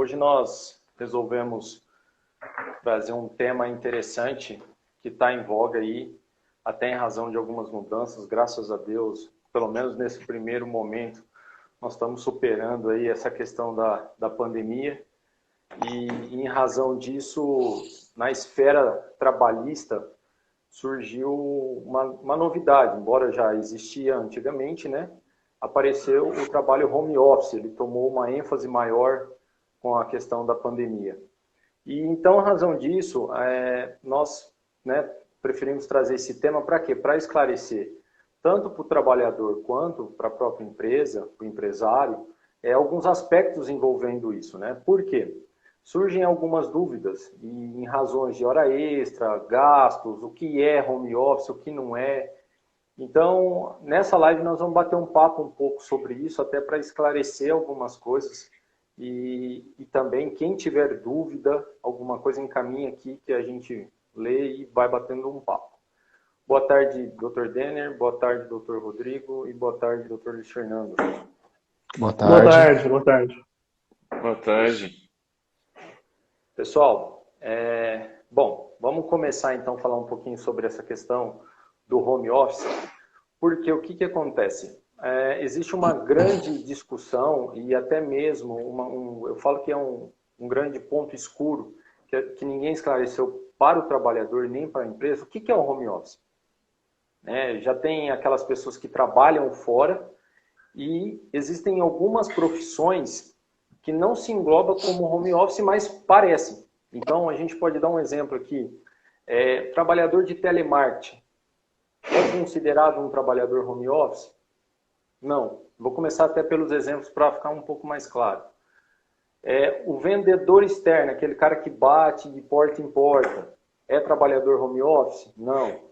hoje nós resolvemos trazer um tema interessante que está em voga aí, até em razão de algumas mudanças, graças a Deus, pelo menos nesse primeiro momento, nós estamos superando aí essa questão da pandemia e em razão disso, na esfera trabalhista, surgiu uma novidade, embora já existia antigamente, né? Apareceu o trabalho home office, ele tomou uma ênfase maior com a questão da pandemia. E então, a razão disso, nós, né, preferimos trazer esse tema para quê? Para esclarecer, tanto para o trabalhador quanto para a própria empresa, para o empresário, alguns aspectos envolvendo isso, né? Por quê? Surgem algumas dúvidas e em razões de hora extra, gastos, o que é home office, o que não é. Então, nessa live nós vamos bater um papo um pouco sobre isso, até para esclarecer algumas coisas. E também, quem tiver dúvida, alguma coisa encaminha aqui que a gente lê e vai batendo um papo. Boa tarde, Dr. Denner, boa tarde, Dr. Rodrigo e boa tarde, Dr. Luiz Fernando. Boa tarde. Boa tarde, boa tarde. Boa tarde. Pessoal, bom, vamos começar então a falar um pouquinho sobre essa questão do home office, porque o que acontece? Existe uma grande discussão e até mesmo, eu falo que é um grande ponto escuro, que ninguém esclareceu para o trabalhador nem para a empresa, o que é o home office? Já tem aquelas pessoas que trabalham fora e existem algumas profissões que não se engloba como home office, mas parecem. Então, a gente pode dar um exemplo aqui. Trabalhador de telemarketing é considerado um trabalhador home office? Não. Vou começar até pelos exemplos para ficar um pouco mais claro. O vendedor externo, aquele cara que bate de porta em porta, é trabalhador home office? Não.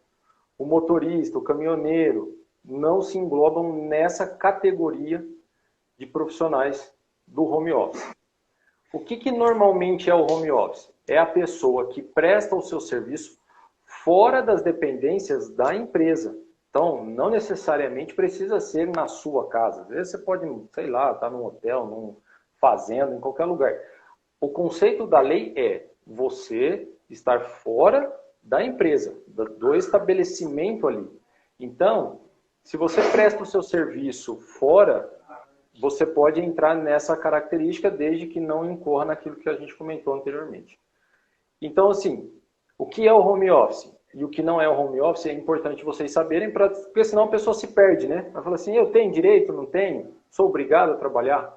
O motorista, o caminhoneiro, não se englobam nessa categoria de profissionais do home office. O que normalmente é o home office? É a pessoa que presta o seu serviço fora das dependências da empresa. Então, não necessariamente precisa ser na sua casa. Às vezes você pode, sei lá, estar num hotel, num fazenda, em qualquer lugar. O conceito da lei é você estar fora da empresa, do estabelecimento ali. Então, se você presta o seu serviço fora, você pode entrar nessa característica desde que não incorra naquilo que a gente comentou anteriormente. Então, assim, o que é o home office e o que não é o home office é importante vocês saberem, porque senão a pessoa se perde, né? Ela fala assim, eu tenho direito, não tenho? Sou obrigado a trabalhar?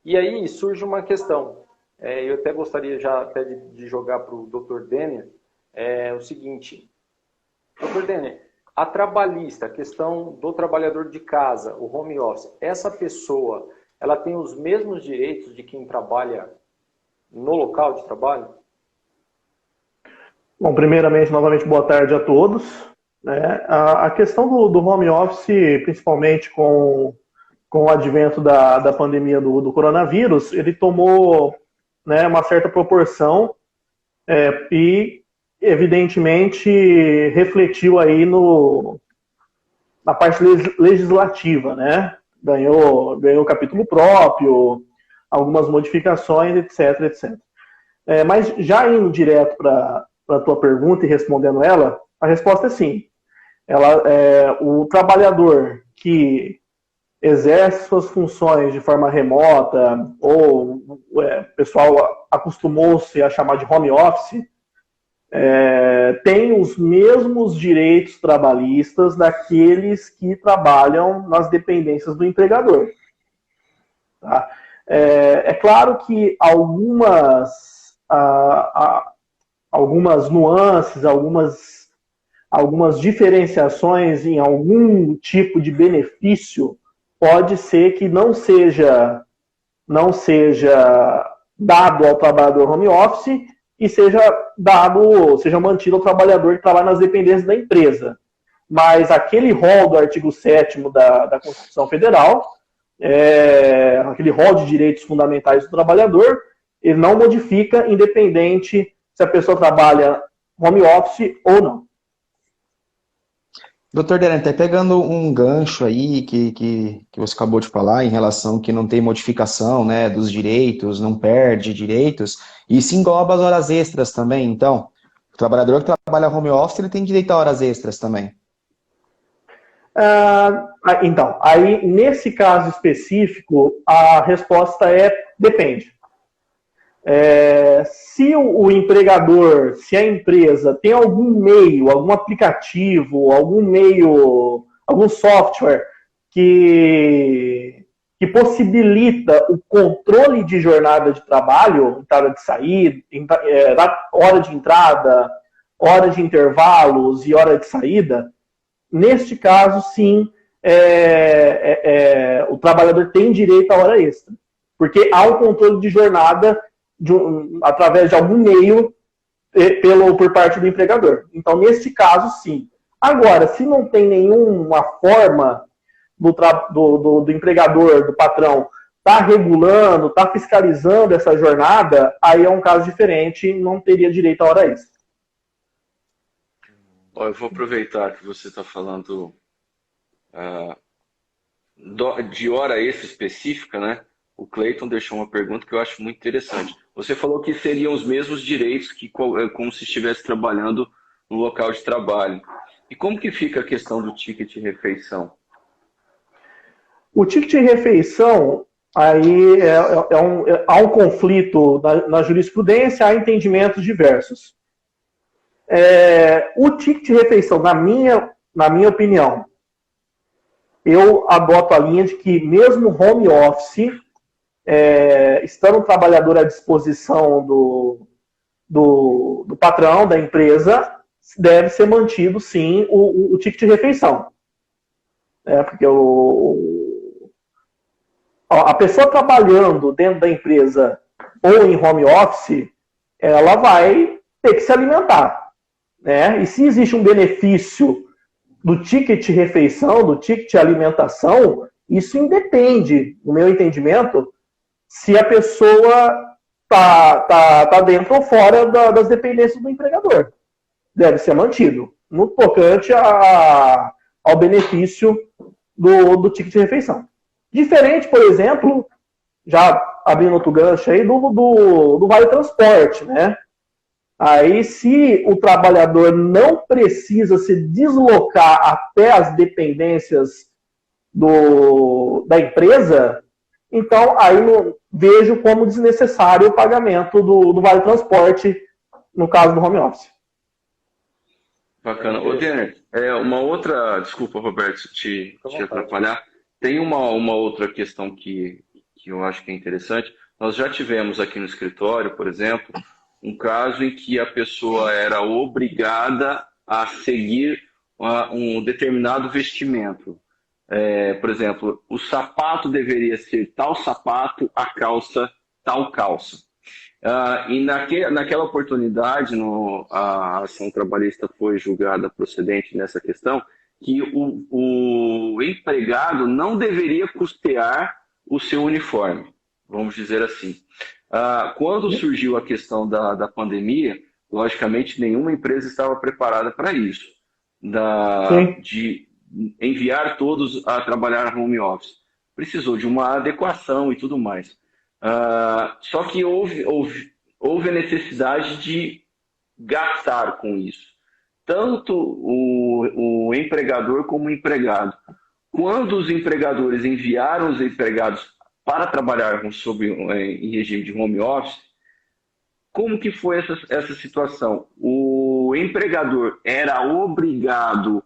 E aí surge uma questão. Eu até gostaria já até de jogar para o Dr. Denner o seguinte. Dr. Denner, a trabalhista, a questão do trabalhador de casa, o home office, essa pessoa, ela tem os mesmos direitos de quem trabalha no local de trabalho? Bom, primeiramente, novamente, boa tarde a todos. A questão do home office, principalmente com o advento da pandemia do coronavírus, ele tomou, né, uma certa proporção e, evidentemente, refletiu aí na parte legislativa, né? Ganhou capítulo próprio, algumas modificações, etc, etc. Mas já indo direto para a tua pergunta e respondendo ela, a resposta é sim. O trabalhador que exerce suas funções de forma remota, ou o pessoal acostumou-se a chamar de home office, tem os mesmos direitos trabalhistas daqueles que trabalham nas dependências do empregador. Tá? É claro que algumas nuances, algumas diferenciações em algum tipo de benefício pode ser que não seja dado ao trabalhador home office e seja mantido ao trabalhador que trabalha nas dependências da empresa. Mas aquele rol do artigo 7º da Constituição Federal, aquele rol de direitos fundamentais do trabalhador, ele não modifica, independente se a pessoa trabalha home office ou não. Doutor Deren, até pegando um gancho aí que você acabou de falar em relação que não tem modificação, né, dos direitos, não perde direitos, isso engloba as horas extras também, então. O trabalhador que trabalha home office, ele tem direito a horas extras também. Então, aí nesse caso específico, a resposta é depende. Se o empregador, se a empresa tem algum meio, algum aplicativo, algum meio, algum software que possibilita o controle de jornada de trabalho, hora de saída, hora de entrada, hora de intervalos e hora de saída, neste caso, sim, o trabalhador tem direito à hora extra, porque há um controle de jornada através de algum meio por parte do empregador. Então, neste caso, sim. Agora, se não tem nenhuma forma do empregador, do patrão, tá regulando, tá fiscalizando essa jornada, aí é um caso diferente, não teria direito à hora extra. Eu vou aproveitar que você está falando de hora extra específica, né? O Cleiton deixou uma pergunta que eu acho muito interessante. Você falou que seriam os mesmos direitos que como se estivesse trabalhando no local de trabalho. E como que fica a questão do ticket de refeição? O ticket de refeição, aí há um conflito na jurisprudência, há entendimentos diversos. O ticket de refeição, na minha opinião, eu adoto a linha de que mesmo home office, estando o trabalhador à disposição do patrão, da empresa, deve ser mantido, sim, o ticket de refeição. Porque a pessoa trabalhando dentro da empresa ou em home office, ela vai ter que se alimentar. Né? E se existe um benefício do ticket de refeição, do ticket de alimentação, isso independe, no meu entendimento, se a pessoa tá dentro ou fora das dependências do empregador. Deve ser mantido, no tocante ao benefício do ticket de refeição. Diferente, por exemplo, já abrindo outro gancho aí, do vale transporte, né? Aí, se o trabalhador não precisa se deslocar até as dependências da empresa, então aí vejo como desnecessário o pagamento do vale transporte no caso do home office. Bacana. Ô, Denner, uma outra... Desculpa, Roberto, te atrapalhar. Tem uma outra questão que eu acho que é interessante. Nós já tivemos aqui no escritório, por exemplo, um caso em que a pessoa era obrigada a seguir um determinado vestimento. Por exemplo, o sapato deveria ser tal sapato, a calça, tal calça. E naquela oportunidade, a ação trabalhista foi julgada procedente nessa questão, que o empregado não deveria custear o seu uniforme, vamos dizer assim. Quando surgiu a questão da pandemia, logicamente nenhuma empresa estava preparada para isso, de enviar todos a trabalhar home office. Precisou de uma adequação e tudo mais. Só que houve a necessidade de gastar com isso. Tanto o empregador como o empregado. Quando os empregadores enviaram os empregados para trabalhar em regime de home office, como que foi essa situação? O empregador era obrigado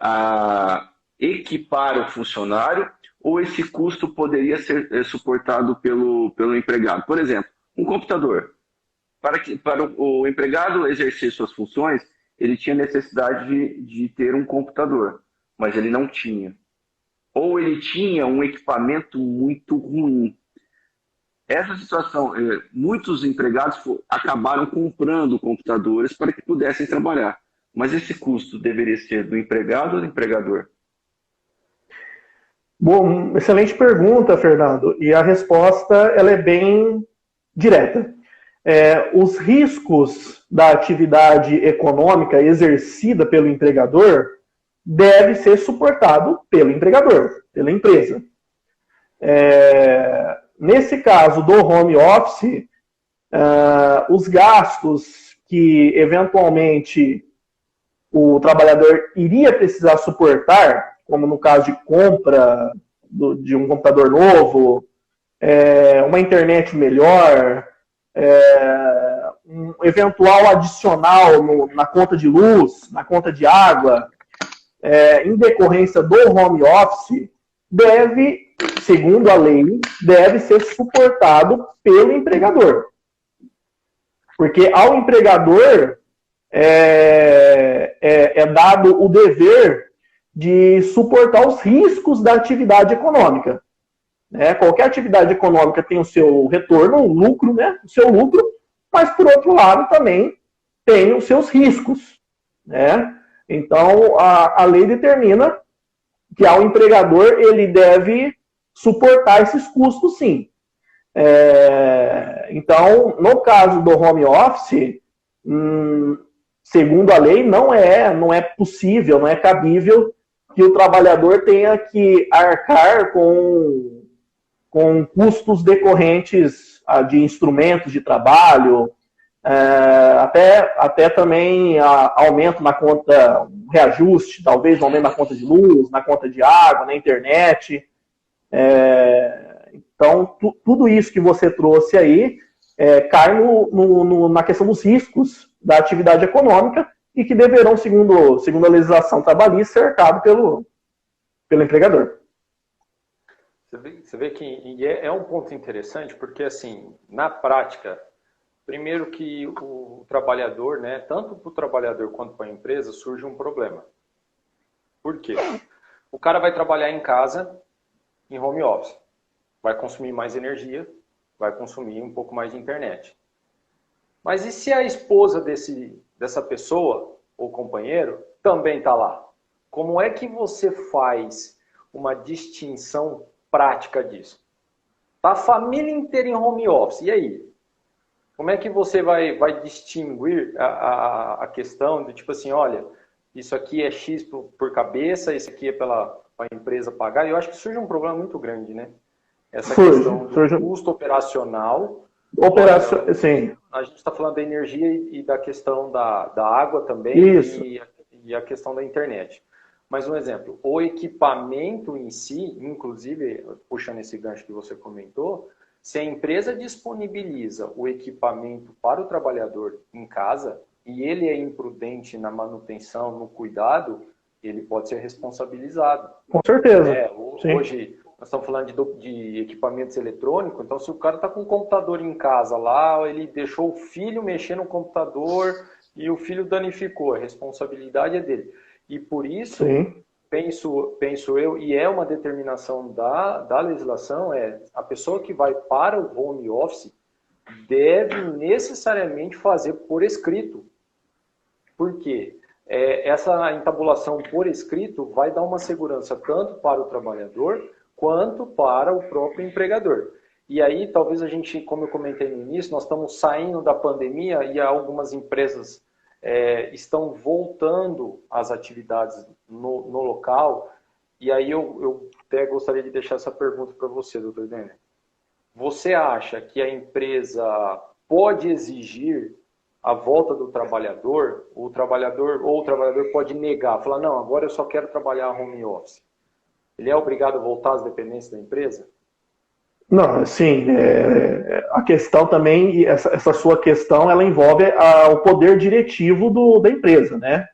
a equipar o funcionário ou esse custo poderia ser suportado pelo empregado? Por exemplo, um computador. Para o empregado exercer suas funções, ele tinha necessidade de ter um computador, mas ele não tinha. Ou ele tinha um equipamento muito ruim. Essa situação, muitos empregados acabaram comprando computadores para que pudessem trabalhar. Mas esse custo deveria ser do empregado ou do empregador? Bom, excelente pergunta, Fernando. E a resposta ela é bem direta. Os riscos da atividade econômica exercida pelo empregador deve ser suportado pelo empregador, pela empresa. Nesse caso do home office, os gastos que eventualmente o trabalhador iria precisar suportar, como no caso de compra de um computador novo, uma internet melhor, um eventual adicional na conta de luz, na conta de água, em decorrência do home office, deve, segundo a lei, deve ser suportado pelo empregador. Porque ao empregador é dado o dever de suportar os riscos da atividade econômica. Qualquer atividade econômica tem o seu retorno, o lucro, o seu lucro, mas, por outro lado, também tem os seus riscos. Então, a lei determina que ao empregador ele deve suportar esses custos, sim. Então, no caso do home office, segundo a lei, não é possível, não é cabível que o trabalhador tenha que arcar com custos decorrentes de instrumentos de trabalho, até também aumento na conta, reajuste, talvez um aumento na conta de luz, na conta de água, na internet. Então, tudo isso que você trouxe aí cai na questão dos riscos da atividade econômica e que deverão, segundo a legislação trabalhista, ser arcados pelo empregador. Você vê que é um ponto interessante, porque, assim, na prática, primeiro que o trabalhador, tanto para o trabalhador quanto para a empresa, surge um problema. Por quê? O cara vai trabalhar em casa, em home office. Vai consumir mais energia, vai consumir um pouco mais de internet. Mas e se a esposa dessa pessoa, ou companheiro, também está lá? Como é que você faz uma distinção prática disso? Tá a família inteira em home office, e aí? Como é que você vai distinguir a questão de tipo assim, olha, isso aqui é X por cabeça, isso aqui é para a empresa pagar? E eu acho que surge um problema muito grande, né? Essa questão do custo operacional. Sim. A gente está falando da energia e da questão da água também. Isso. E a questão da internet. Mas um exemplo, o equipamento em si, inclusive, puxando esse gancho que você comentou, se a empresa disponibiliza o equipamento para o trabalhador em casa e ele é imprudente na manutenção, no cuidado, ele pode ser responsabilizado. Com certeza. Hoje, nós estamos falando de equipamentos eletrônicos, então se o cara está com um computador em casa lá, ele deixou o filho mexer no computador e o filho danificou, a responsabilidade é dele. E por isso, penso eu, e é uma determinação da legislação, a pessoa que vai para o home office deve necessariamente fazer por escrito. Por quê? Essa entabulação por escrito vai dar uma segurança tanto para o trabalhador quanto para o próprio empregador. E aí, talvez a gente, como eu comentei no início, nós estamos saindo da pandemia e algumas empresas estão voltando às atividades no local. E aí eu até gostaria de deixar essa pergunta para você, doutor Denner. Você acha que a empresa pode exigir a volta do trabalhador, ou o trabalhador pode negar, falar, não, agora eu só quero trabalhar home office? Ele é obrigado a voltar às dependências da empresa? Não, sim. A questão também, essa sua questão, ela envolve o poder diretivo da empresa, né?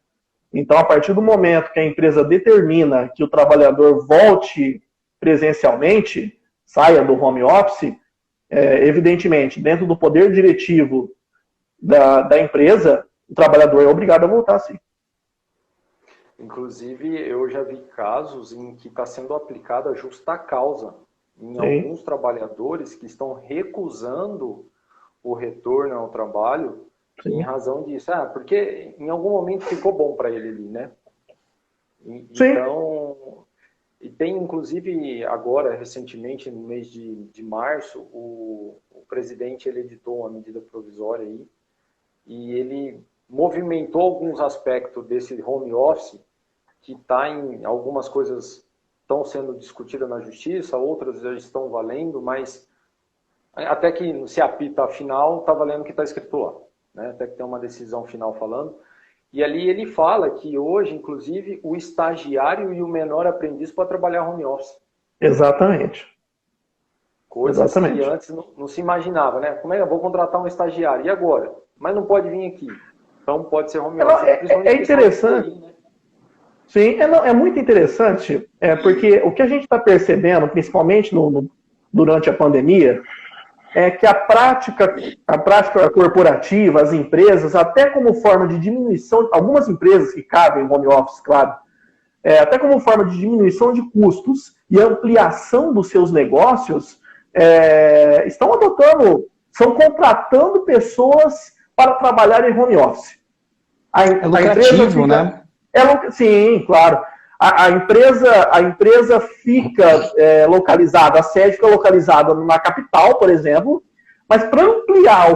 Então, a partir do momento que a empresa determina que o trabalhador volte presencialmente, saia do home office, evidentemente, dentro do poder diretivo da empresa, o trabalhador é obrigado a voltar, sim. Inclusive, eu já vi casos em que está sendo aplicada a justa causa em alguns trabalhadores que estão recusando o retorno ao trabalho em razão disso. Porque em algum momento ficou bom para ele ali, né? Então, e tem inclusive agora, recentemente, no mês de março, o presidente ele editou uma medida provisória aí e ele movimentou alguns aspectos desse home office que está em algumas coisas estão sendo discutidas na justiça, outras já estão valendo, mas até que se apita a final, está valendo o que está escrito lá, né? Até que tem uma decisão final falando. E ali ele fala que hoje, inclusive, o estagiário e o menor aprendiz podem trabalhar home office. Exatamente. Coisas que antes não se imaginava, né? Como é que eu vou contratar um estagiário? E agora? Mas não pode vir aqui. Então pode ser home office. É interessante. Aí, né? Sim, é muito interessante, porque o que a gente está percebendo, principalmente durante a pandemia, é que a prática corporativa, as empresas, até como forma de diminuição, algumas empresas que cabem em home office, claro, até como forma de diminuição de custos e ampliação dos seus negócios, estão estão contratando pessoas para trabalhar em home office. É lucrativo, né? Sim, claro. A empresa fica localizada, a sede fica localizada na capital, por exemplo, mas para ampliar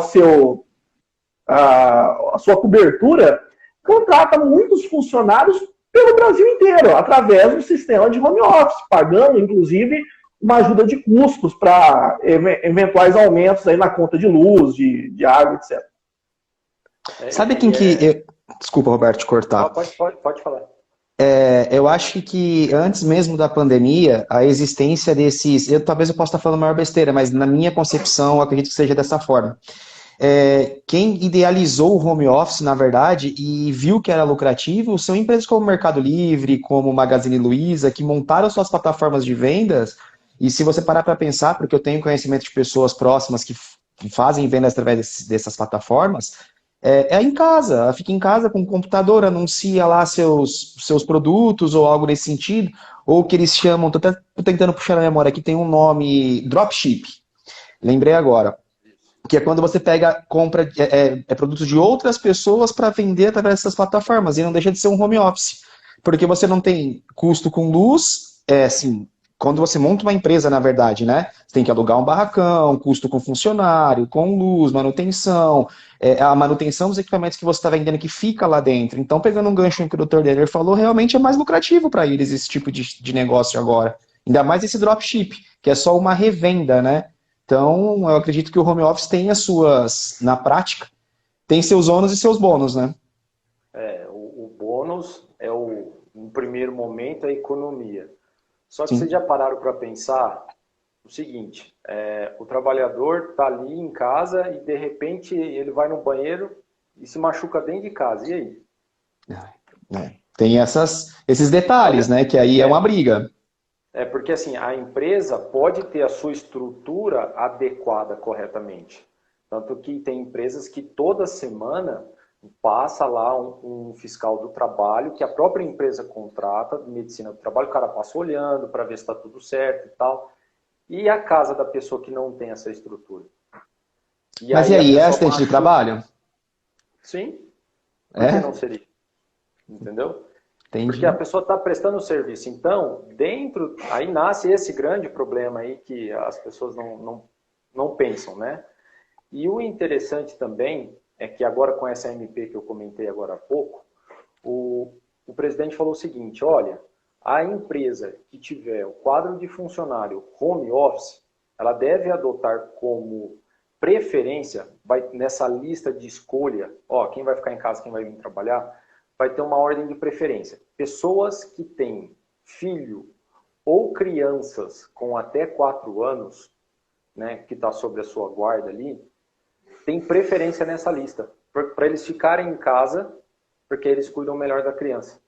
a sua cobertura, contrata muitos funcionários pelo Brasil inteiro, através do sistema de home office, pagando, inclusive, uma ajuda de custos para eventuais aumentos aí na conta de luz, de água, etc. Sabe quem que... Desculpa, Roberto, te cortar. Pode falar. Eu acho que antes mesmo da pandemia, a existência desses... talvez eu possa estar falando maior besteira, mas na minha concepção, eu acredito que seja dessa forma. Quem idealizou o home office, na verdade, e viu que era lucrativo, são empresas como o Mercado Livre, como o Magazine Luiza, que montaram suas plataformas de vendas. E se você parar para pensar, porque eu tenho conhecimento de pessoas próximas que fazem vendas através dessas plataformas, em casa, ela fica em casa com o computador, anuncia lá seus produtos ou algo nesse sentido, ou que eles chamam, tô tentando puxar na memória aqui, tem um nome, dropship, lembrei agora, que é quando você compra produtos de outras pessoas para vender através dessas plataformas, e não deixa de ser um home office, porque você não tem custo com luz, assim, quando você monta uma empresa, na verdade, né? Você tem que alugar um barracão, custo com funcionário, com luz, manutenção, a manutenção dos equipamentos que você está vendendo que fica lá dentro. Então, pegando um gancho que o Dr. Denner falou, realmente é mais lucrativo para eles esse tipo de negócio agora. Ainda mais esse dropship, que é só uma revenda, né? Então, eu acredito que o home office tem na prática, tem seus ônus e seus bônus, né? O bônus no primeiro momento, a economia. Só que Sim. vocês já pararam para pensar o seguinte, o trabalhador está ali em casa e de repente ele vai no banheiro e se machuca dentro de casa, e aí? Tem esses detalhes, né, que aí é uma briga. Porque assim, a empresa pode ter a sua estrutura adequada corretamente. Tanto que tem empresas que toda semana passa lá um fiscal do trabalho, que a própria empresa contrata, de medicina do trabalho, o cara passa olhando para ver se está tudo certo e tal. E a casa da pessoa que não tem essa estrutura? Mas e aí, é acidente de trabalho? Sim. Por que não seria? Entendeu? Entendi. Porque a pessoa está prestando o serviço. Então, aí nasce esse grande problema aí que as pessoas não pensam, né? E o interessante também é que agora com essa MP que eu comentei agora há pouco, o presidente falou o seguinte, olha, a empresa que tiver o quadro de funcionário home office, ela deve adotar como preferência, nessa lista de escolha, quem vai ficar em casa, quem vai vir trabalhar, vai ter uma ordem de preferência. Pessoas que têm filho ou crianças com até 4 anos, né, que está sob a sua guarda ali, tem preferência nessa lista, para eles ficarem em casa, porque eles cuidam melhor da criança.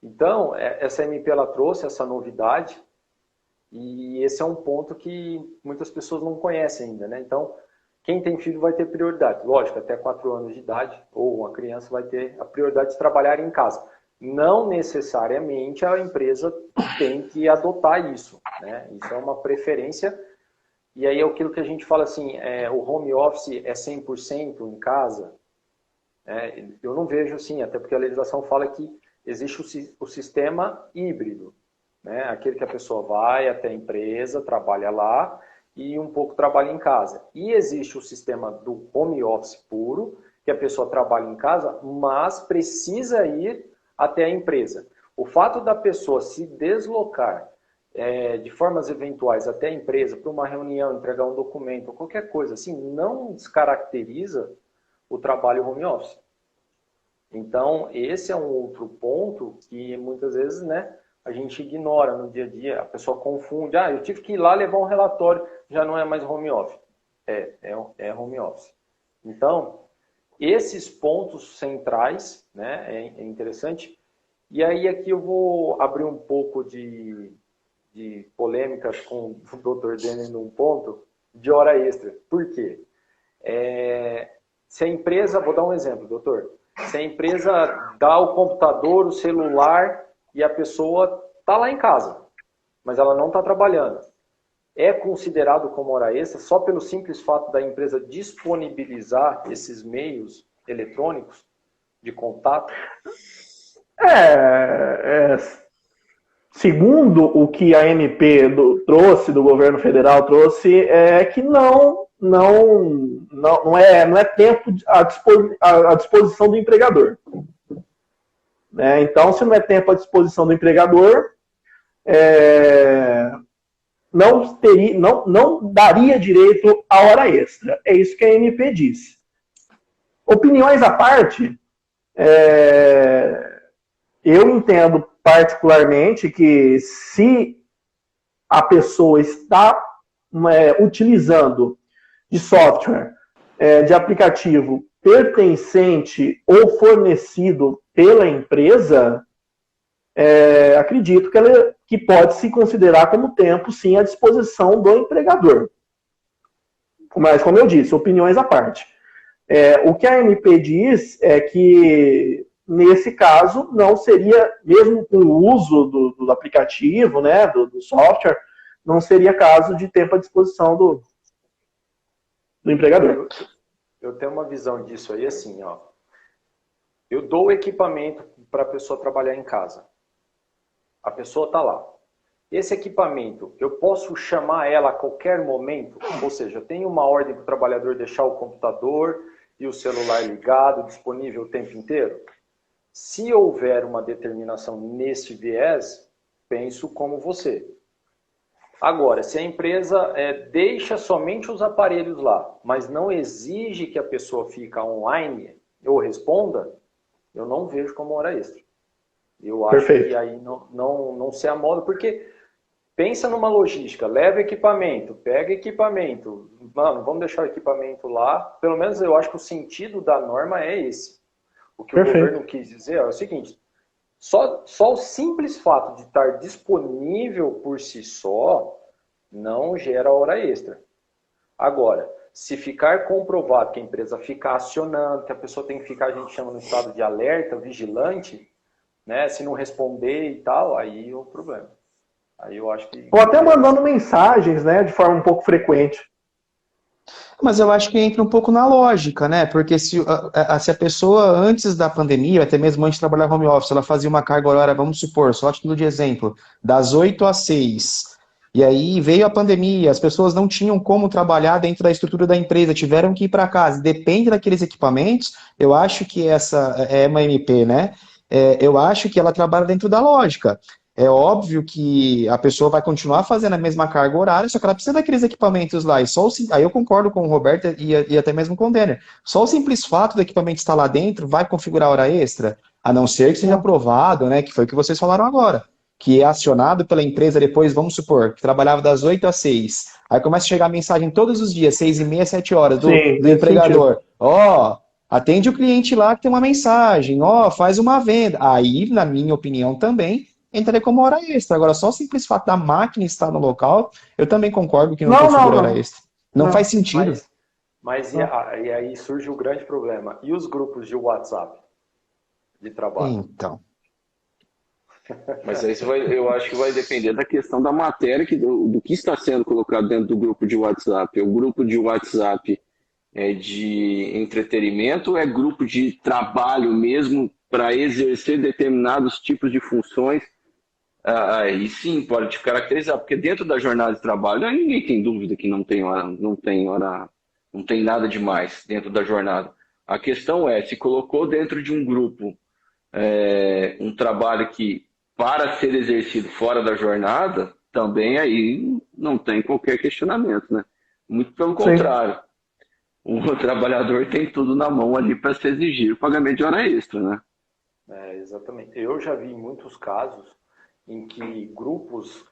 Então, essa MP ela trouxe essa novidade, e esse é um ponto que muitas pessoas não conhecem ainda, né? Então, quem tem filho vai ter prioridade. Lógico, até 4 anos de idade, ou uma criança vai ter a prioridade de trabalhar em casa. Não necessariamente a empresa tem que adotar isso, né? Isso é uma preferência. E aí é aquilo que a gente fala assim, o home office é 100% em casa? Eu não vejo assim, até porque a legislação fala que existe o sistema híbrido, né? Aquele que a pessoa vai até a empresa, trabalha lá e um pouco trabalha em casa. E existe o sistema do home office puro, que a pessoa trabalha em casa, mas precisa ir até a empresa. O fato da pessoa se deslocar de formas eventuais até a empresa para uma reunião, entregar um documento, qualquer coisa assim, não descaracteriza o trabalho home office. Então, esse é um outro ponto que muitas vezes, né, a gente ignora no dia a dia, a pessoa confunde, eu tive que ir lá levar um relatório, já não é mais home office. É home office. Então, esses pontos centrais, né, é interessante. E aí aqui eu vou abrir um pouco de polêmicas com o Dr. Denner num ponto de hora extra. Por quê? Se a empresa, vou dar um exemplo, doutor, se a empresa dá o computador, o celular e a pessoa está lá em casa, mas ela não está trabalhando, é considerado como hora extra só pelo simples fato da empresa disponibilizar esses meios eletrônicos de contato? Segundo o que a MP trouxe, do governo federal trouxe, é que não é tempo à disposição do empregador. Então, se não é tempo à disposição do empregador, não daria direito à hora extra. É isso que a MP disse. Opiniões à parte, eu entendo particularmente que se a pessoa está utilizando de software, de aplicativo pertencente ou fornecido pela empresa, acredito que pode se considerar como tempo, sim, à disposição do empregador. Mas, como eu disse, opiniões à parte. O que a MP diz é que, nesse caso, não seria, mesmo com o uso do aplicativo, né, do software, não seria caso de tempo à disposição do empregador. Eu tenho uma visão disso aí assim, ó. Eu dou o equipamento para a pessoa trabalhar em casa. A pessoa está lá. Esse equipamento, eu posso chamar ela a qualquer momento? Ou seja, eu tenho uma ordem para o trabalhador deixar o computador e o celular ligado, disponível o tempo inteiro? Se houver uma determinação nesse viés, penso como você. Agora, se a empresa deixa somente os aparelhos lá, mas não exige que a pessoa fique online ou responda, eu não vejo como hora extra. Eu acho que aí não se amoda, porque pensa numa logística, leva equipamento, pega equipamento, mano, vamos deixar o equipamento lá, pelo menos eu acho que o sentido da norma é esse. O que o governo quis dizer é o seguinte, só o simples fato de estar disponível por si só não gera hora extra. Agora, se ficar comprovado que a empresa fica acionando, que a pessoa tem que ficar, a gente chama no estado de alerta, vigilante, né? Se não responder e tal, aí é o problema. Aí eu acho que... Ou até mandando mensagens, né, de forma um pouco frequente. Mas eu acho que entra um pouco na lógica, né? Porque se a pessoa, antes da pandemia, até mesmo antes de trabalhar home office, ela fazia uma carga horária, vamos supor, só a título de exemplo, das 8 às 6. E aí veio a pandemia, as pessoas não tinham como trabalhar dentro da estrutura da empresa, tiveram que ir para casa. Depende daqueles equipamentos, eu acho que essa é uma MP, né? Eu acho que ela trabalha dentro da lógica. É óbvio que a pessoa vai continuar fazendo a mesma carga horária, só que ela precisa daqueles equipamentos lá. Aí eu concordo com o Roberto e até mesmo com o Denner. Só o simples fato do equipamento estar lá dentro vai configurar hora extra, a não ser que seja aprovado, né? Que foi o que vocês falaram agora. Que é acionado pela empresa depois, vamos supor, que trabalhava das 8 às 6. Aí começa a chegar a mensagem todos os dias, 6h30, 7 horas, do empregador. Atende o cliente lá que tem uma mensagem. Faz uma venda. Aí, na minha opinião, também entraria como hora extra. Agora, só o simples fato da máquina estar no local, eu também concordo que não configura hora extra. Não faz sentido. Mas e aí surge o grande problema. E os grupos de WhatsApp de trabalho? Então. Mas aí eu acho que vai depender da questão da matéria, do que está sendo colocado dentro do grupo de WhatsApp. O grupo de WhatsApp é de entretenimento ou é grupo de trabalho mesmo para exercer determinados tipos de funções? Aí sim, pode te caracterizar, porque dentro da jornada de trabalho, ninguém tem dúvida que não tem nada demais dentro da jornada. A questão é, se colocou dentro de um grupo um trabalho que para ser exercido fora da jornada, também aí não tem qualquer questionamento, né? Muito pelo contrário. O trabalhador tem tudo na mão ali para se exigir o pagamento de hora extra, né? Exatamente. Eu já vi muitos casos em que grupos,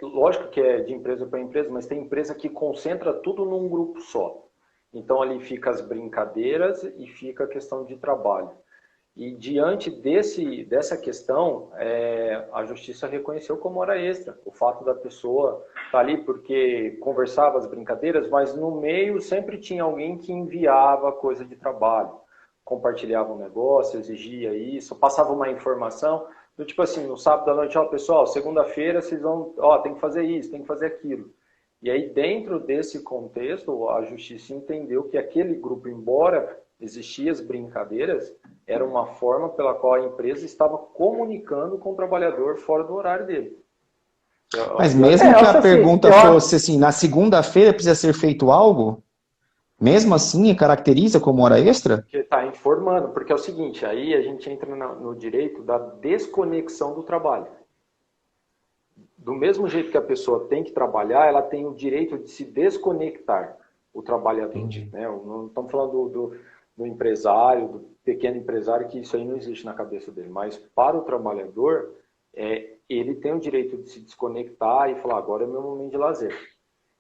lógico que é de empresa para empresa, mas tem empresa que concentra tudo num grupo só. Então ali fica as brincadeiras e fica a questão de trabalho. E diante dessa questão, a justiça reconheceu como hora extra. O fato da pessoa estar ali porque conversava as brincadeiras, mas no meio sempre tinha alguém que enviava coisa de trabalho. Compartilhava um negócio, exigia isso, passava uma informação, do tipo assim, no sábado à noite, pessoal, segunda-feira vocês vão, tem que fazer isso, tem que fazer aquilo. E aí, dentro desse contexto, a justiça entendeu que aquele grupo, embora existiam as brincadeiras, era uma forma pela qual a empresa estava comunicando com o trabalhador fora do horário dele. Mas mesmo que a pergunta fosse assim, na segunda-feira precisa ser feito algo, mesmo assim caracteriza como hora extra? Que está informando, porque é o seguinte, aí a gente entra no direito da desconexão do trabalho. Do mesmo jeito que a pessoa tem que trabalhar, ela tem o direito de se desconectar, o trabalhador. Né? Não estamos falando do empresário, do pequeno empresário, que isso aí não existe na cabeça dele. Mas para o trabalhador, ele tem o direito de se desconectar e falar, agora é meu momento de lazer.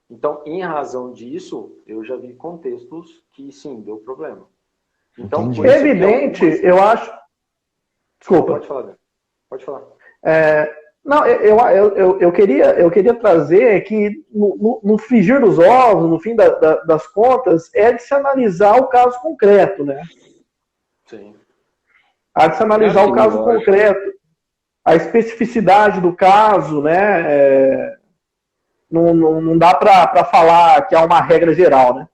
Então, em razão disso, eu já vi contextos que sim, deu problema. Então, por evidente, eu acho... Desculpa. Pode falar. Não, eu queria trazer que no frigir dos ovos, no fim das contas, é de se analisar o caso concreto, né? Sim. Há de se analisar o caso concreto, a especificidade do caso, né? Não dá para falar que há uma regra geral, né?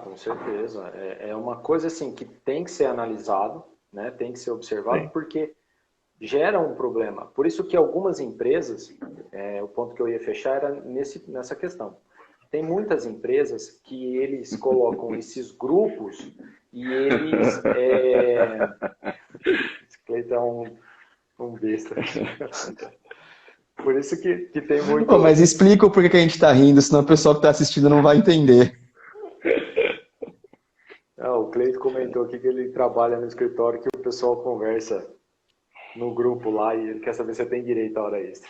Com certeza. É uma coisa assim que tem que ser analisado, né? Tem que ser observado, sim, porque gera um problema. Por isso que algumas empresas, o ponto que eu ia fechar era nessa questão. Tem muitas empresas que eles colocam esses grupos e eles... Esse Cleiton é um besta. Por isso que tem muito... Mas explica o porquê que a gente está rindo, senão o pessoal que está assistindo não vai entender. O Cleiton comentou aqui que ele trabalha no escritório que o pessoal conversa no grupo lá e ele quer saber se tem direito à hora extra.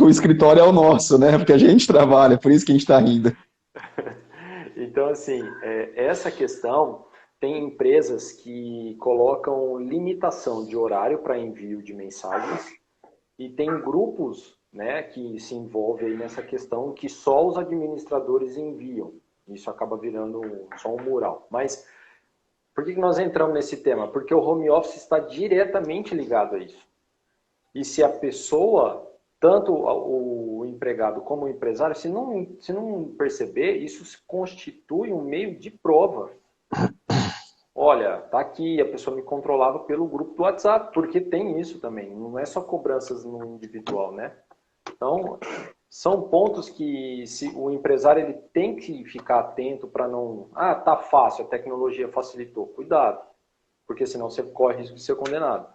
O escritório é o nosso, né? Porque a gente trabalha, por isso que a gente está rindo. Então, assim, essa questão, tem empresas que colocam limitação de horário para envio de mensagens e tem grupos, né, que se envolvem aí nessa questão que só os administradores enviam. Isso acaba virando só um mural. Mas por que nós entramos nesse tema? Porque o home office está diretamente ligado a isso. E se a pessoa, tanto o empregado como o empresário, se não perceber, isso se constitui um meio de prova. Olha, tá aqui, a pessoa me controlava pelo grupo do WhatsApp, porque tem isso também, não é só cobranças no individual, né? Então, são pontos que o empresário ele tem que ficar atento para não... tá fácil, a tecnologia facilitou. Cuidado, porque senão você corre risco de ser condenado.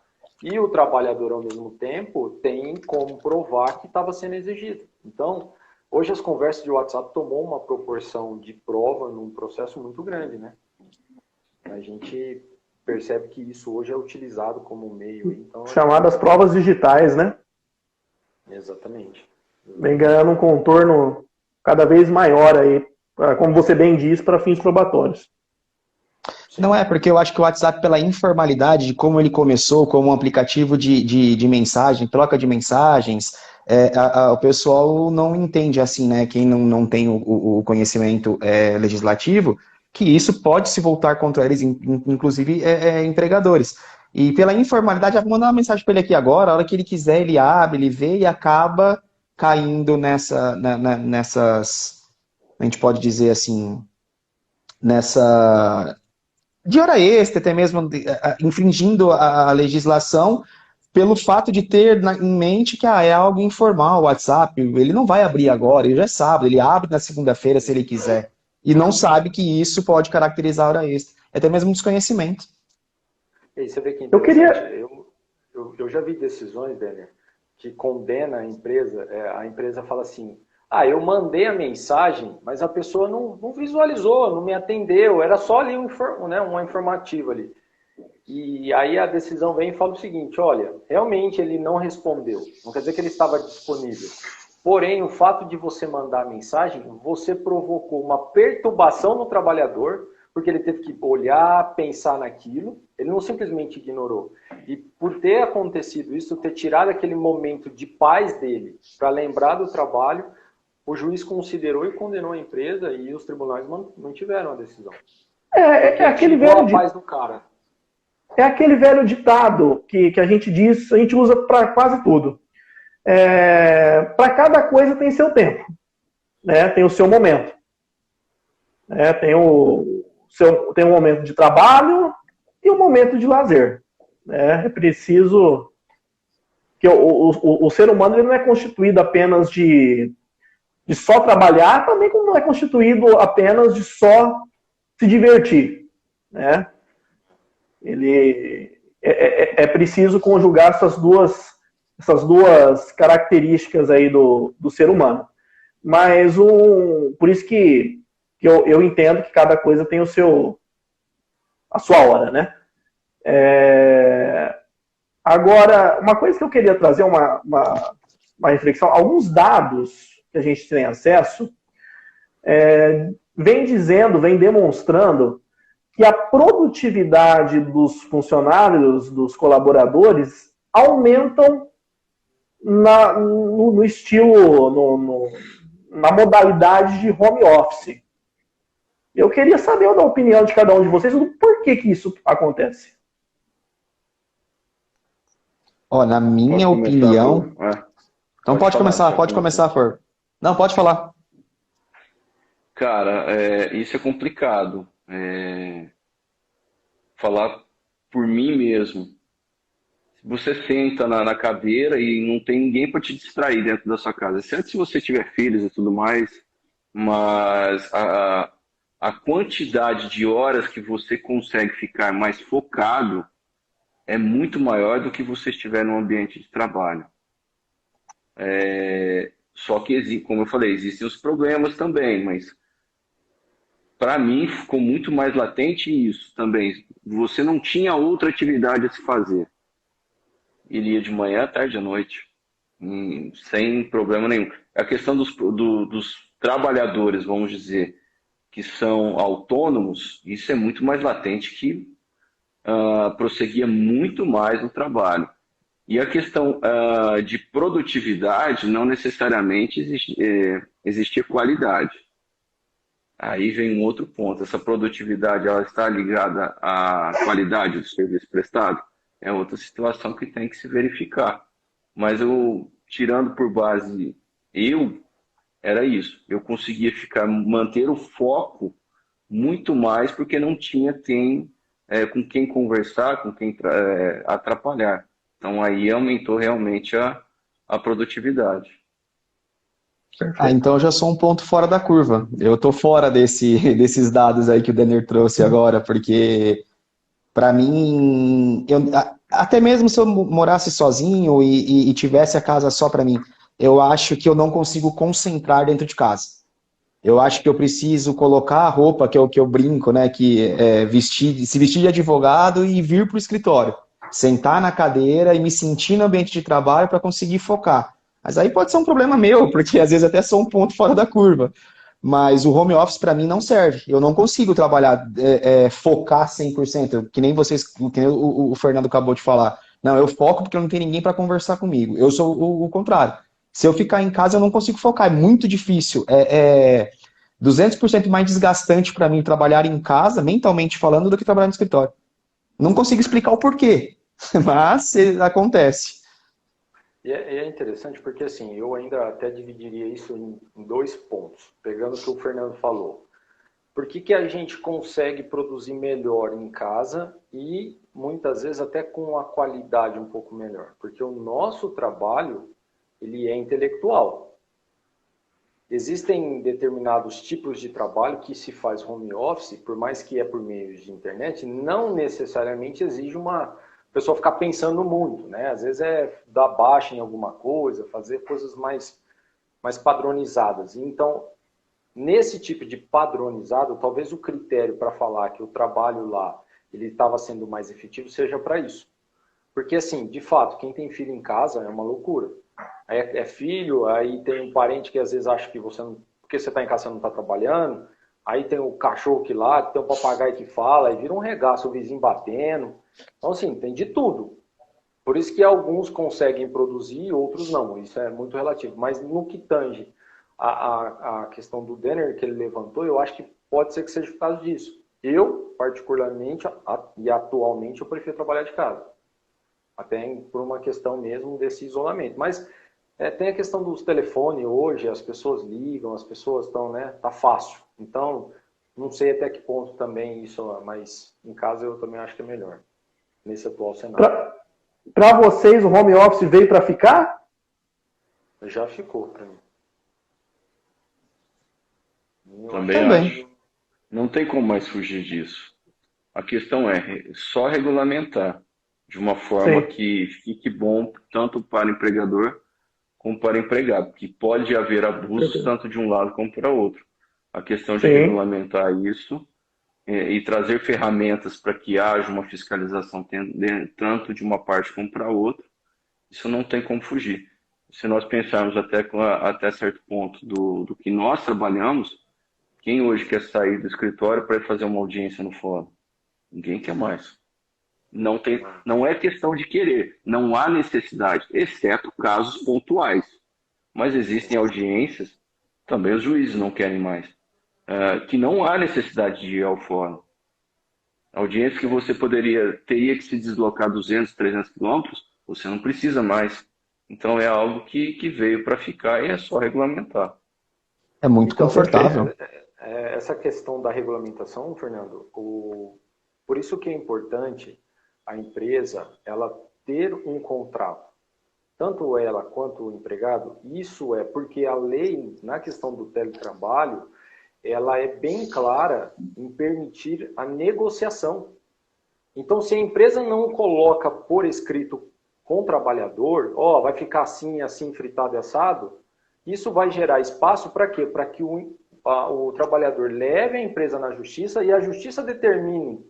E o trabalhador, ao mesmo tempo, tem como provar que estava sendo exigido. Então, hoje as conversas de WhatsApp tomou uma proporção de prova num processo muito grande, né? A gente percebe que isso hoje é utilizado como meio. Então, chamadas provas digitais, né? Exatamente. Vem ganhando um contorno cada vez maior aí, como você bem diz, para fins probatórios. Não porque eu acho que o WhatsApp, pela informalidade de como ele começou, como um aplicativo de mensagem, troca de mensagens, o pessoal não entende assim, né? Quem não tem o conhecimento legislativo, que isso pode se voltar contra eles, inclusive empregadores. E pela informalidade, vou mandar uma mensagem para ele aqui agora, a hora que ele quiser, ele abre, ele vê e acaba caindo nessas, a gente pode dizer assim, nessa de hora extra, até mesmo infringindo a legislação, pelo fato de ter em mente que é algo informal, o WhatsApp, ele não vai abrir agora, ele já sabe, ele abre na segunda-feira se ele quiser. E não sabe que isso pode caracterizar a hora extra. É até mesmo um desconhecimento. E você vê que eu queria... eu já vi decisões, Denner, que condena a empresa fala assim, eu mandei a mensagem, mas a pessoa não visualizou, não me atendeu, era só ali uma informativa ali. E aí a decisão vem e fala o seguinte, olha, realmente ele não respondeu, não quer dizer que ele estava disponível. Porém, o fato de você mandar a mensagem, você provocou uma perturbação no trabalhador, porque ele teve que olhar, pensar naquilo, ele não simplesmente ignorou. E por ter acontecido isso, ter tirado aquele momento de paz dele para lembrar do trabalho, o juiz considerou e condenou a empresa e os tribunais mantiveram a decisão. É aquele velho a paz do cara. É aquele velho ditado que a gente diz, a gente usa para quase tudo. Para cada coisa tem seu tempo, né? Tem o seu momento. Tem um momento de trabalho e um momento de lazer. É preciso que o ser humano ele não é constituído apenas de só trabalhar, também como não é constituído apenas de só se divertir, né? Ele é preciso conjugar essas duas características aí do ser humano. Mas por isso que eu entendo que cada coisa tem a sua hora, né? Agora, uma coisa que eu queria trazer, uma reflexão, alguns dados que a gente tem acesso, vem demonstrando que a produtividade dos funcionários, dos colaboradores, aumentam no estilo, na modalidade de home office. Eu queria saber da opinião de cada um de vocês do porquê que isso acontece. Na minha opinião... Então pode começar, Fer. Não, pode falar. Cara, isso é complicado. Falar por mim mesmo. Você senta na cadeira e não tem ninguém para te distrair dentro da sua casa. Exceto se você tiver filhos e tudo mais, mas a quantidade de horas que você consegue ficar mais focado é muito maior do que você estiver num ambiente de trabalho. Só que, como eu falei, existem os problemas também, mas para mim ficou muito mais latente isso também. Você não tinha outra atividade a se fazer. Iria de manhã, à tarde, à noite, sem problema nenhum. A questão dos trabalhadores, vamos dizer, que são autônomos, isso é muito mais latente, que prosseguia muito mais no trabalho. E a questão de produtividade, não necessariamente existia qualidade. Aí vem um outro ponto. Essa produtividade, ela está ligada à qualidade do serviço prestado? É outra situação que tem que se verificar. Mas tirando por base, era isso. Eu conseguia manter o foco muito mais porque não tinha com quem conversar, com quem atrapalhar. Então aí aumentou realmente a produtividade. Então eu já sou um ponto fora da curva. Eu tô fora desses dados aí que o Denner trouxe agora, porque para mim, até mesmo se eu morasse sozinho e tivesse a casa só para mim, eu acho que eu não consigo concentrar dentro de casa. Eu acho que eu preciso colocar a roupa que eu brinco, né, que se vestir de advogado e vir para o escritório, sentar na cadeira e me sentir no ambiente de trabalho para conseguir focar. Mas aí pode ser um problema meu, porque às vezes até sou um ponto fora da curva. Mas o home office para mim não serve. Eu não consigo trabalhar, focar 100%, que nem o Fernando acabou de falar. Não, eu foco porque não tem ninguém para conversar comigo. Eu sou o contrário. Se eu ficar em casa, eu não consigo focar. É muito difícil. 200% mais desgastante para mim trabalhar em casa, mentalmente falando, do que trabalhar no escritório. Não consigo explicar o porquê, mas acontece. E é interessante porque, assim, eu ainda até dividiria isso em 2 pontos, pegando o que o Fernando falou. Por que a gente consegue produzir melhor em casa e, muitas vezes, até com a qualidade um pouco melhor? Porque o nosso trabalho, ele é intelectual. Existem determinados tipos de trabalho que se faz home office, por mais que é por meio de internet, não necessariamente exige uma pessoa ficar pensando muito, né? Às vezes é dar baixa em alguma coisa, fazer coisas mais padronizadas. Então, nesse tipo de padronizado, talvez o critério para falar que o trabalho lá ele estava sendo mais efetivo seja para isso. Porque, assim, de fato, quem tem filho em casa é uma loucura. É filho, aí tem um parente que às vezes acha que você não... Porque você está em casa, você não está trabalhando. Aí tem o cachorro que late, tem o papagaio que fala, aí vira um regaço, o vizinho batendo. Então, assim, tem de tudo. Por isso que alguns conseguem produzir, outros não. Isso é muito relativo. Mas no que tange a questão do Denner que ele levantou, eu acho que pode ser que seja por causa disso. Eu, particularmente, e atualmente, eu prefiro trabalhar de casa. Até por uma questão mesmo desse isolamento. Mas tem a questão dos telefones hoje, as pessoas ligam, as pessoas estão, né? Tá fácil. Então, não sei até que ponto também isso, mas em casa eu também acho que é melhor, nesse atual cenário. Para vocês, o home office veio para ficar? Já ficou para mim. Também acho. Não tem como mais fugir disso. A questão é só regulamentar de uma forma que fique bom tanto para o empregador como para o empregado, porque pode haver abusos tanto de um lado como para o outro. A questão de regulamentar isso e trazer ferramentas para que haja uma fiscalização tanto de uma parte como para a outra, isso não tem como fugir. Se nós pensarmos até certo ponto do que nós trabalhamos, quem hoje quer sair do escritório para ir fazer uma audiência no fórum? Ninguém quer mais. Não é questão de querer, não há necessidade, exceto casos pontuais. Mas existem audiências, também os juízes não querem mais, que não há necessidade de ir ao fórum. Audiências que você teria que se deslocar 200, 300 quilômetros, você não precisa mais. Então é algo que veio para ficar e é só regulamentar. É muito confortável. Essa questão da regulamentação, Fernando, por isso que é importante a empresa ela ter um contrato, tanto ela quanto o empregado. Isso é porque a lei, na questão do teletrabalho, ela é bem clara em permitir a negociação. Então, se a empresa não coloca por escrito com o trabalhador, vai ficar assim, assim, fritado e assado, isso vai gerar espaço para quê? Para que o trabalhador leve a empresa na justiça e a justiça determine,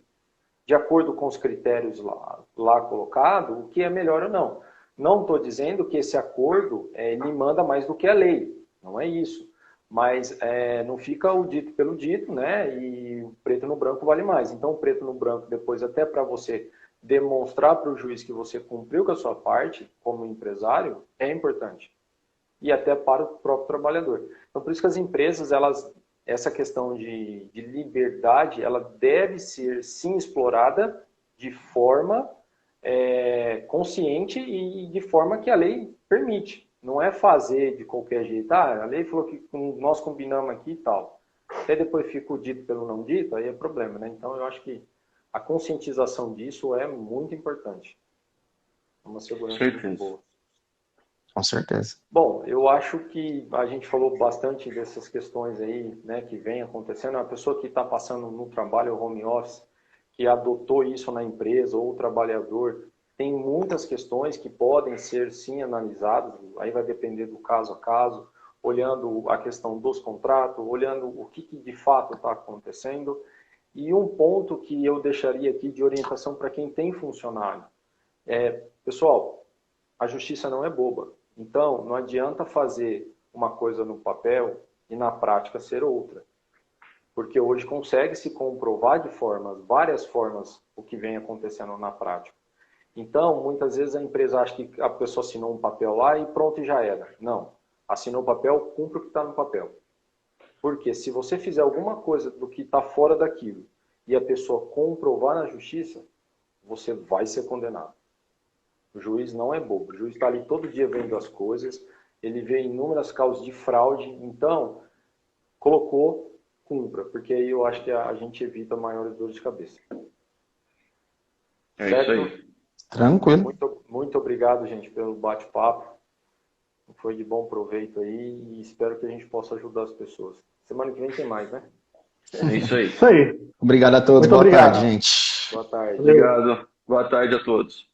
de acordo com os critérios lá colocados, o que é melhor ou não. Não estou dizendo que esse acordo ele manda mais do que a lei, não é isso. Mas não fica o dito pelo dito, né? E o preto no branco vale mais. Então, o preto no branco, depois, até para você demonstrar para o juiz que você cumpriu com a sua parte, como empresário, é importante. E até para o próprio trabalhador. Então, por isso que as empresas, essa questão de liberdade, ela deve ser, sim, explorada de forma consciente e de forma que a lei permite. Não é fazer de qualquer jeito. A lei falou que nós combinamos aqui e tal. Até depois fica o dito pelo não dito, aí é problema, né? Então, eu acho que a conscientização disso é muito importante. Uma segurança muito boa. Com certeza. Bom, eu acho que a gente falou bastante dessas questões aí, né, que vem acontecendo. A pessoa que está passando no trabalho home office, que adotou isso na empresa, ou o trabalhador, tem muitas questões que podem ser, sim, analisadas. Aí vai depender do caso a caso, olhando a questão dos contratos, olhando o que de fato está acontecendo. E um ponto que eu deixaria aqui de orientação para quem tem funcionário pessoal, a justiça não é boba. Então, não adianta fazer uma coisa no papel e na prática ser outra. Porque hoje consegue-se comprovar de várias formas, o que vem acontecendo na prática. Então, muitas vezes a empresa acha que a pessoa assinou um papel lá e pronto, e já era. Não. Assinou o papel, cumpre o que está no papel. Porque se você fizer alguma coisa do que está fora daquilo e a pessoa comprovar na justiça, você vai ser condenado. O juiz não é bobo. O juiz está ali todo dia vendo as coisas, ele vê inúmeras causas de fraude. Então, colocou, cumpra, porque aí eu acho que a gente evita maiores dores de cabeça. É certo? Isso aí. Tranquilo. Muito obrigado, gente, pelo bate-papo. Foi de bom proveito aí e espero que a gente possa ajudar as pessoas. Semana que vem tem mais, né? É isso aí. Isso aí. Obrigado a todos. Muito Boa obrigado. tarde, gente. Boa tarde. Obrigado. Boa tarde a todos.